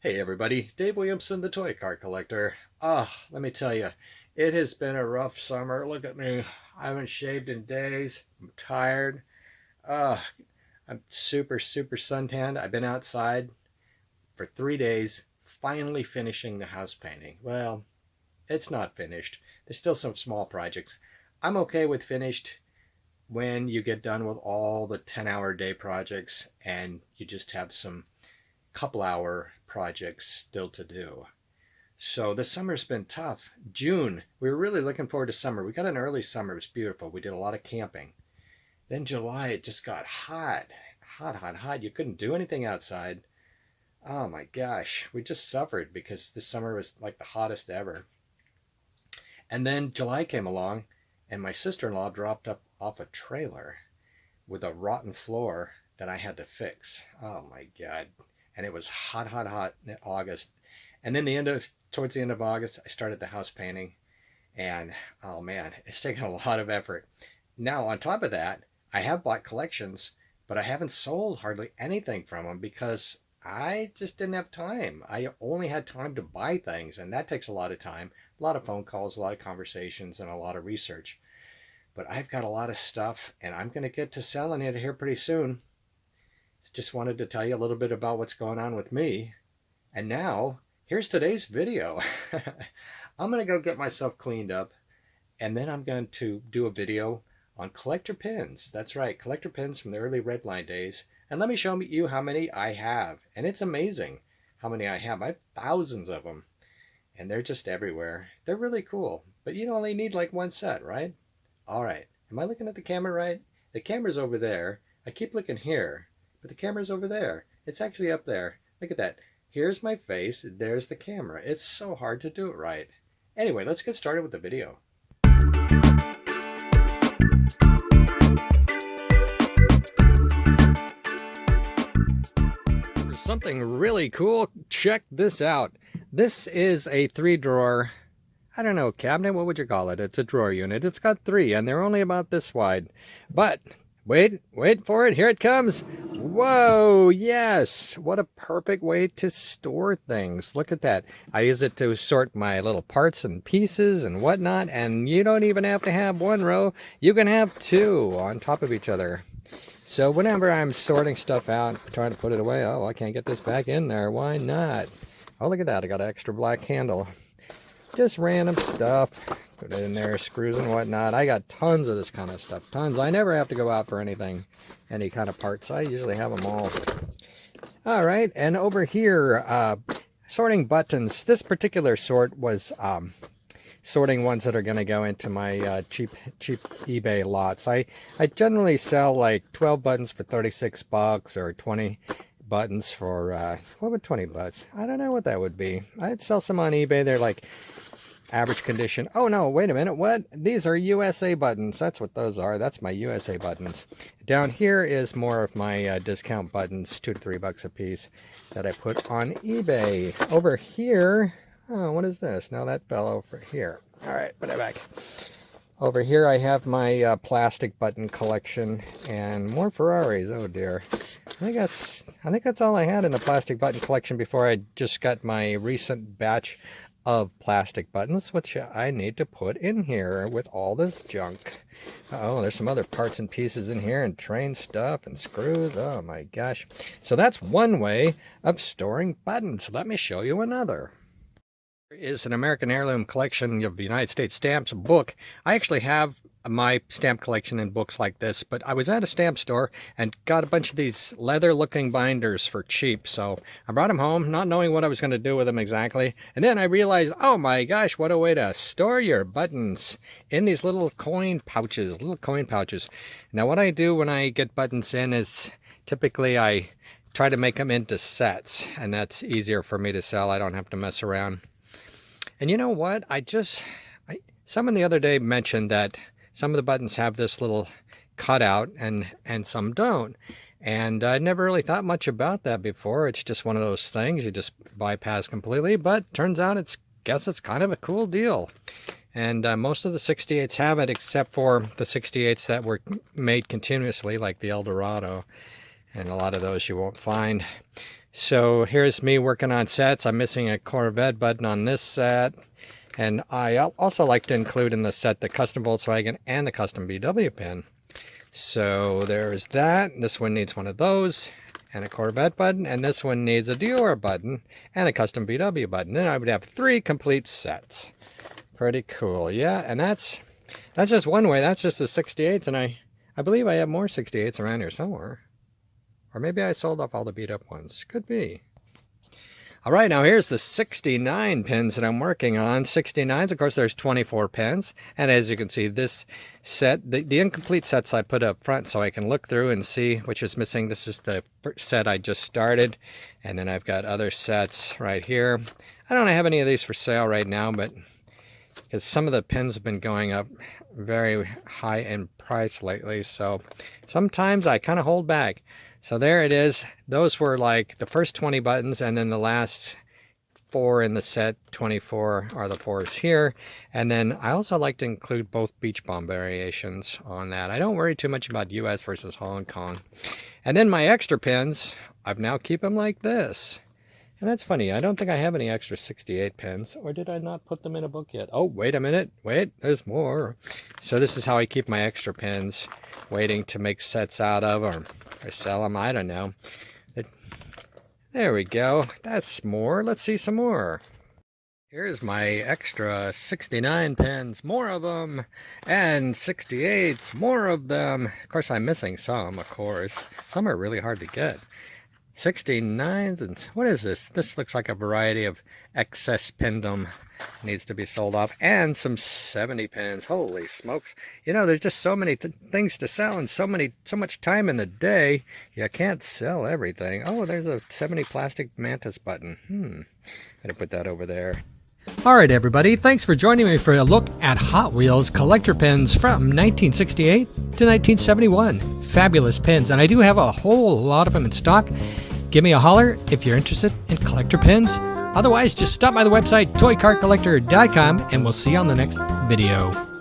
Hey everybody, Dave Williamson, the Toy Car Collector. Let me tell you, it has been a rough summer. Look at me. I haven't shaved in days. I'm tired. Uh, I'm super suntanned. I've been outside for 3 days, finally finishing the house painting. Well, it's not finished. There's still some small projects. I'm okay with finished when you get done with all the 10-hour day projects and you just have some couple hour projects still to do. So the summer's been tough. June, we were really looking forward to summer. We got an early summer. It was beautiful. We did a lot of camping. Then July, it just got hot. Hot. You couldn't do anything outside. Oh my gosh. We just suffered because this summer was like the hottest ever. And then July came along and my sister-in-law dropped up off a trailer with a rotten floor that I had to fix. Oh my God. And it was hot in August. And then towards the end of August, I started the house painting. And oh man, it's taken a lot of effort. Now, on top of that, I have bought collections, but I haven't sold hardly anything from them because I just didn't have time. I only had time to buy things, and that takes a lot of time, a lot of phone calls, a lot of conversations, and a lot of research. But I've got a lot of stuff, and I'm going to get to selling it here pretty soon. Just wanted to tell you a little bit about what's going on with me. And now, here's today's video. I'm going to go get myself cleaned up, and then I'm going to do a video on collector pins. That's right, collector pins from the early Redline days. And let me show you how many I have. And it's amazing how many I have. I have thousands of them, and they're just everywhere. They're really cool, but you only need like one set, right? All right, am I looking at the camera right? The camera's over there. I keep looking here. But the camera's over there. It's actually up there. Look at that. Here's my face. There's the camera. It's so hard to do it right. Anyway, let's get started with the video. For something really cool, check this out. This is a 3-drawer, I don't know, cabinet. What would you call it? It's a drawer unit. It's got 3, and they're only about this wide. But wait for it. Here it comes. Whoa, yes. What a perfect way to store things. Look at that. I use it to sort my little parts and pieces and whatnot. And you don't even have to have one row. You can have 2 on top of each other. So whenever I'm sorting stuff out, trying to put it away, oh, I can't get this back in there. Why not? Oh, look at that. I got an extra black handle. Just random stuff. Put it in there, screws and whatnot. I got tons of this kind of stuff. Tons. I never have to go out for anything, any kind of parts. I usually have them all. All right, and over here, sorting buttons. This particular sort was sorting ones that are going to go into my cheap eBay lots. I generally sell like 12 buttons for 36 bucks or 20 buttons for, what would 20 bucks? I don't know what that would be. I'd sell some on eBay. They're like average condition. Oh no, wait a minute. What? These are USA buttons. That's what those are. That's my USA buttons. Down here is more of my discount buttons, $2 to $3 a piece that I put on eBay. Over here, oh, what is this? Now that fell over here. All right, put it back. Over here I have my plastic button collection and more Ferraris. Oh dear. I think that's all I had in the plastic button collection before I just got my recent batch of plastic buttons, which I need to put in here with all this junk. Oh, there's some other parts and pieces in here and train stuff and screws. Oh my gosh. So that's one way of storing buttons. Let me show you another. Here is an American Heirloom Collection of United States Stamps book. I actually have my stamp collection in books like this, but I was at a stamp store and got a bunch of these leather looking binders for cheap. So I brought them home, not knowing what I was going to do with them exactly. And then I realized, oh my gosh, what a way to store your buttons in these little coin pouches, Now what I do when I get buttons in is typically I try to make them into sets, and that's easier for me to sell. I don't have to mess around. And you know what? Someone the other day mentioned that some of the buttons have this little cutout and some don't. And I never really thought much about that before. It's just one of those things you just bypass completely. But turns out guess it's kind of a cool deal. And most of the 68s have it, except for the 68s that were made continuously, like the Eldorado. And a lot of those you won't find. So here's me working on sets. I'm missing a Corvette button on this set. And I also like to include in the set the custom Volkswagen and the custom VW pin. So there's that. This one needs one of those and a Corvette button. And this one needs a Dior button and a custom VW button. Then I would have 3 complete sets. Pretty cool. Yeah, and that's just one way. That's just the 68s. And I believe I have more 68s around here somewhere. Or maybe I sold off all the beat up ones. Could be. All right, now here's the 69 pins that I'm working on. 69s, of course, there's 24 pins. And as you can see, this set, the incomplete sets I put up front so I can look through and see which is missing. This is the set I just started. And then I've got other sets right here. I don't have any of these for sale right now, but because some of the pins have been going up very high in price lately. So sometimes I kind of hold back. So there it is. Those were like the first 20 buttons, and then the last 4 in the set, 24 are the 4s here. And then I also like to include both beach bomb variations on that. I don't worry too much about US versus Hong Kong. And then my extra pins, I've now keep them like this. And that's funny. I don't think I have any extra 68 pins, or did I not put them in a book yet? Oh, wait a minute. Wait, there's more. So this is how I keep my extra pins, waiting to make sets out of or sell them. I don't know. There we go. That's more. Let's see some more. Here's my extra 69 pins, more of them, and 68s, more of them. Of course, I'm missing some, of course. Some are really hard to get. 69s, and what is this? This looks like a variety of excess pindom needs to be sold off, and some 70 pins. Holy smokes. You know, there's just so many things to sell and so much time in the day. You can't sell everything. Oh, there's a 70 plastic mantis button. Gotta put that over there. All right, everybody. Thanks for joining me for a look at Hot Wheels collector pins from 1968 to 1971. Fabulous pins, and I do have a whole lot of them in stock. Give me a holler if you're interested in collector pins. Otherwise, just stop by the website ToyCarCollector.com, and we'll see you on the next video.